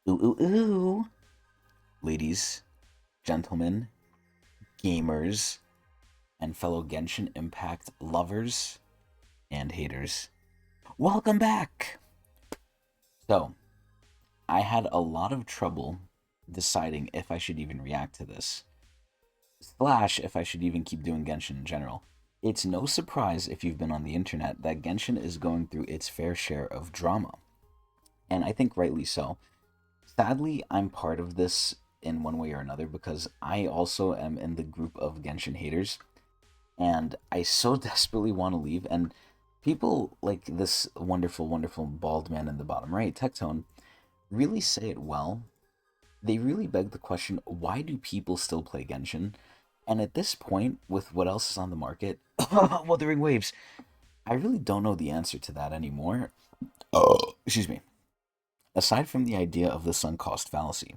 Ooh, ooh, ooh. Ladies, gentlemen, gamers, and fellow Genshin Impact lovers and haters. Welcome back! So, I had a lot of trouble deciding if I should even react to this, slash, if I should even keep doing Genshin in general. It's no surprise if you've been on the internet that Genshin is going through its fair share of drama, and I think rightly so. Sadly, I'm part of this in one way or another because I also am in the group of Genshin haters, and I so desperately want to leave. And people like this wonderful, wonderful bald man in the bottom right, Tectone, really say it well. They really beg the question, why do people still play Genshin? And at this point, with what else is on the market, Wuthering Waves, I really don't know the answer to that anymore. Excuse me. Aside from the idea of the sunk cost fallacy,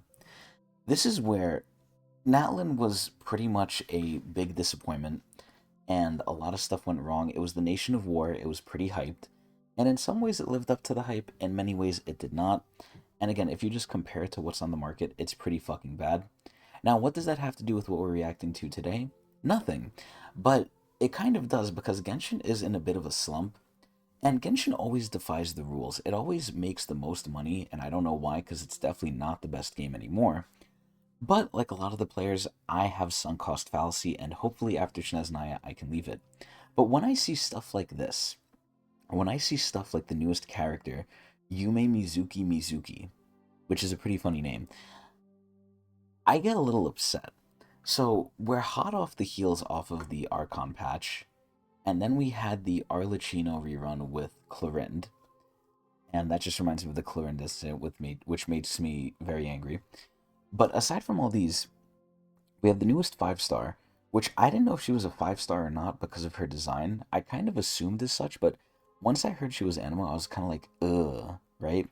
this is where Natlin was pretty much a big disappointment, and a lot of stuff went wrong. It was the Nation of War, it was pretty hyped, and in some ways it lived up to the hype, in many ways it did not. And again, if you just compare it to what's on the market, it's pretty fucking bad. Now, what does that have to do with what we're reacting to today? Nothing. But it kind of does because Genshin is in a bit of a slump, and Genshin always defies the rules. It always makes the most money, and I don't know why, because it's definitely not the best game anymore. But like a lot of the players, I have sunk cost fallacy, and hopefully after Shineznaya, I can leave it. But when I see stuff like this, or when I see stuff like the newest character, Yumemizuki Mizuki, which is a pretty funny name, I get a little upset. So we're hot off the heels off of the Archon patch, and then we had the Arlecchino rerun with Clorind, and that just reminds me of the Clorind incident with me, which makes me very angry. But aside from all these, we have the newest 5 star, which I didn't know if she was a 5 star or not because of her design. I kind of assumed as such, but once I heard she was Anima, I was kind of like, ugh, right?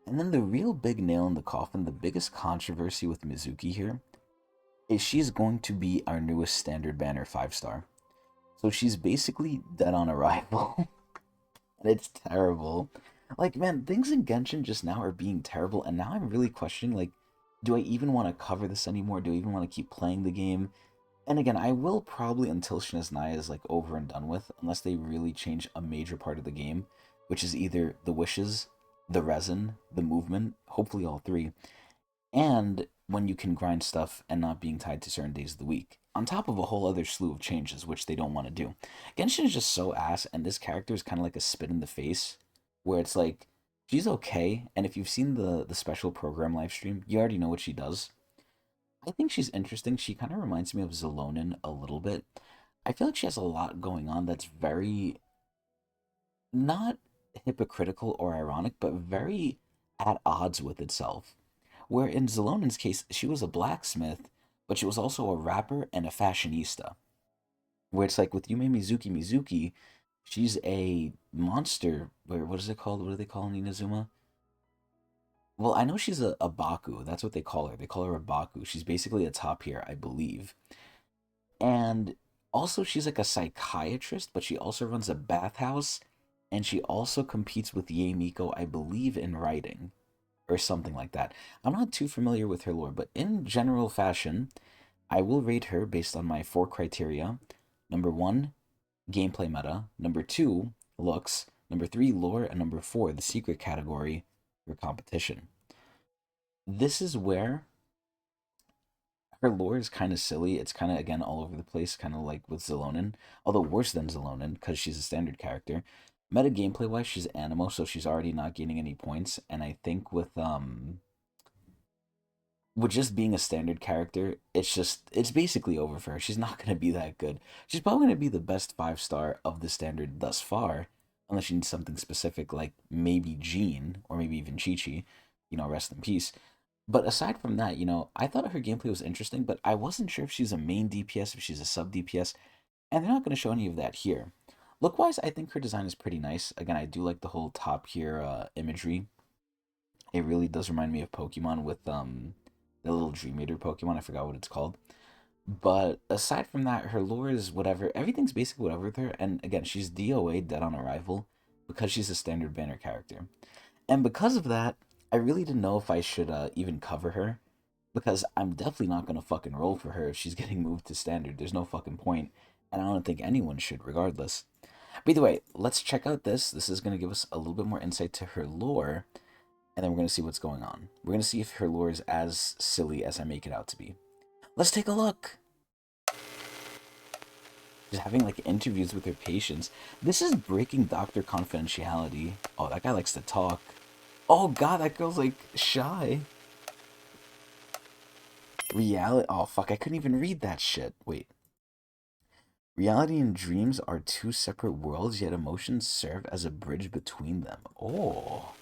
And then the real big nail in the coffin, the biggest controversy with Mizuki here, is she's going to be our newest standard banner 5 star. So she's basically dead on arrival, and it's terrible. Like, man, things in Genshin just now are being terrible, and now I'm really questioning, like, do I even want to cover this anymore? Do I even want to keep playing the game? And again, I will probably until Shineznaya is like over and done with, unless they really change a major part of the game, which is either the wishes, the resin, the movement, hopefully all three, and when you can grind stuff and not being tied to certain days of the week. On top of a whole other slew of changes, which they don't want to do. Genshin is just so ass, and this character is kind of like a spit in the face, where it's like, she's okay, and if you've seen the special program live stream, you already know what she does. I think she's interesting. She kind of reminds me of Zelonin a little bit. I feel like she has a lot going on that's very not hypocritical or ironic, but very at odds with itself. Where in Zelonin's case, she was a blacksmith, but she was also a rapper and a fashionista. Where it's like with Yumemizuki Mizuki, she's a monster. Where what is it called? What do they call Ninazuma? Well, I know she's a Baku. That's what they call her. They call her a Baku. She's basically a top here, I believe. And also, she's like a psychiatrist, but she also runs a bathhouse, and she also competes with Ye Miko, I believe, in writing or something like that. I'm not too familiar with her lore, but in general fashion, I will rate her based on my 4 criteria. Number one, gameplay meta. Number two, looks. Number three, lore. And number four, the secret category for competition. This is where her lore is kind of silly. It's kind of, again, all over the place, kind of like with Zelonin, although worse than Zelonin because she's a standard character. Meta gameplay wise, she's Animo, so she's already not gaining any points. And I think with just being a standard character, it's basically over for her. She's not gonna be that good. She's probably gonna be the best 5 star of the standard thus far, unless she needs something specific like maybe Jean or maybe even Chi Chi, rest in peace. But aside from that, I thought her gameplay was interesting, but I wasn't sure if she's a main DPS, if she's a sub DPS, and they're not going to show any of that here. Look wise, I think her design is pretty nice. Again, I do like the whole top here imagery. It really does remind me of Pokemon with the little Dream Eater Pokemon. I forgot what it's called. But aside from that, her lore is whatever. Everything's basically whatever with her. And again, she's DOA, dead on arrival, because she's a standard banner character. And because of that, I really didn't know if I should even cover her, because I'm definitely not gonna fucking roll for her if she's getting moved to standard. There's no fucking point, and I don't think anyone should, regardless. But either way, let's check out this. This is gonna give us a little bit more insight to her lore, and then we're gonna see what's going on. We're gonna see if her lore is as silly as I make it out to be. Let's take a look. She's having like interviews with her patients. This is breaking doctor confidentiality. Oh, that guy likes to talk. Oh god, that girl's like shy. Reality. Oh fuck, I couldn't even read that shit. Wait. Reality and dreams are two separate worlds, yet emotions serve as a bridge between them. Oh.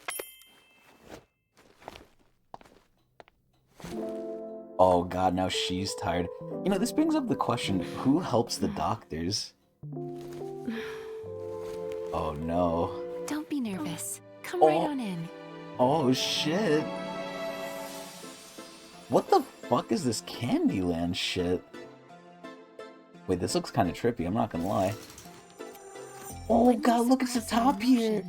Oh god, now she's tired. You know, this brings up the question, who helps the doctors? Oh no. Don't be nervous. Come right on in. Oh shit. What the fuck is this Candyland shit? Wait, this looks kind of trippy, I'm not gonna lie. Oh god, look at the top here!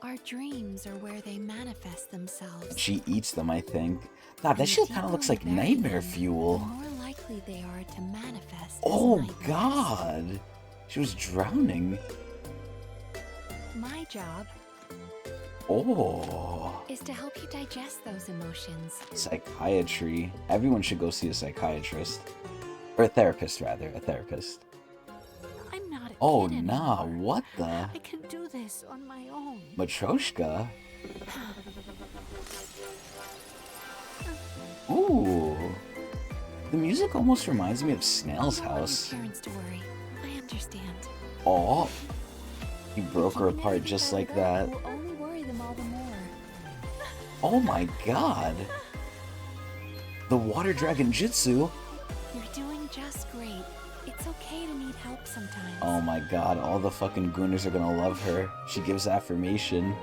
Our dreams are where they manifest themselves. She eats them, I think. God, that shit kind of looks like nightmare fuel. The more likely they are to manifest. Oh god! She was drowning. My job is to help you digest those emotions. Psychiatry. Everyone should go see a psychiatrist. Or a therapist, rather. A therapist. I'm not a Oh, kid nah. anymore. What the? I can do this on my own. Matryoshka? Ooh. The music almost reminds me of Snail's House. Parents to worry. I understand. Oh. He broke her apart just like that. Will only worry them all the more. Oh my god. The water dragon jutsu. You're doing just great. It's okay to need help sometimes. Oh my god, all the fucking gooners are gonna love her. She gives affirmation.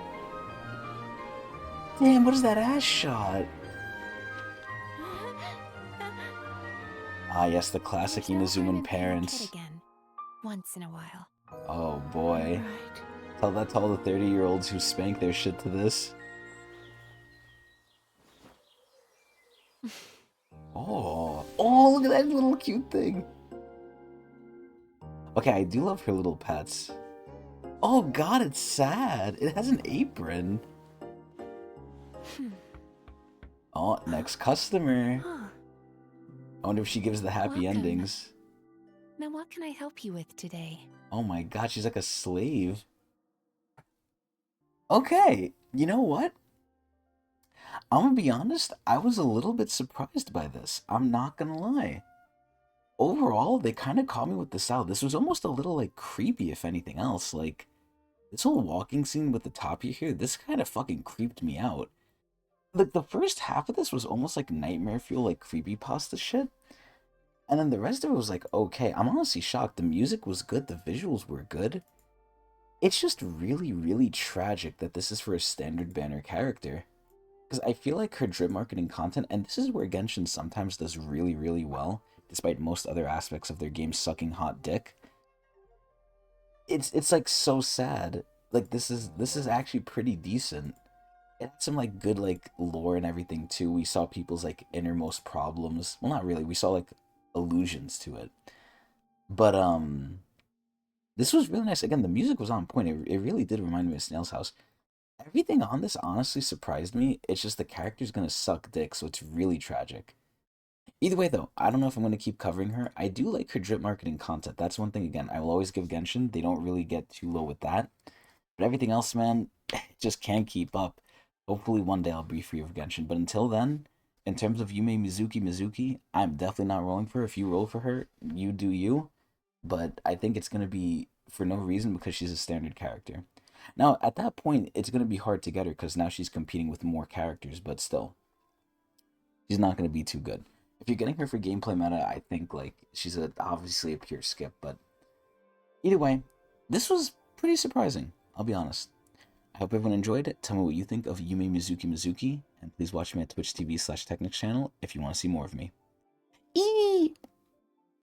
Damn, what is that ass shot? Ah, yes, the classic Inuzuman parents. Again, once in a while. Oh boy. Right. Tell that to all the 30-year-olds who spank their shit to this. Oh, look at that little cute thing. Okay, I do love her little pets. Oh god, it's sad. It has an apron. Oh, next customer. Huh. I wonder if she gives the happy endings. Now what can I help you with today? Oh my god, she's like a slave. Okay, you know what? I'm gonna be honest, I was a little bit surprised by this. I'm not gonna lie. Overall, they kind of caught me with the style. This was almost a little, like, creepy, if anything else. Like, this whole walking scene with the tapir here, this kind of fucking creeped me out. Like, the first half of this was almost like nightmare fuel, like, creepypasta shit. And then the rest of it was like, okay, I'm honestly shocked. The music was good, the visuals were good. It's just really, really tragic that this is for a standard banner character. Because I feel like her drip marketing content, and this is where Genshin sometimes does really, really well, despite most other aspects of their game sucking hot dick. It's like so sad. Like this is actually pretty decent. It had some like good like lore and everything too. We saw people's like innermost problems. Well, not really. We saw like allusions to it. But this was really nice. Again, the music was on point. It really did remind me of Snail's House. Everything on this honestly surprised me. It's just the character's gonna suck dick, so it's really tragic. Either way, though, I don't know if I'm going to keep covering her. I do like her drip marketing content. That's one thing, again, I will always give Genshin. They don't really get too low with that. But everything else, man, just can't keep up. Hopefully one day I'll be free of Genshin. But until then, in terms of Yumemizuki Mizuki, I'm definitely not rolling for her. If you roll for her, you do you. But I think it's going to be for no reason because she's a standard character. Now, at that point, it's going to be hard to get her because now she's competing with more characters. But still, she's not going to be too good. If you're getting her for gameplay meta, I think like she's obviously a pure skip, but either way, this was pretty surprising, I'll be honest. I hope everyone enjoyed it. Tell me what you think of Yumemizuki Mizuki, and please watch me at Twitch TV/Tecnics channel if you want to see more of me. Eee!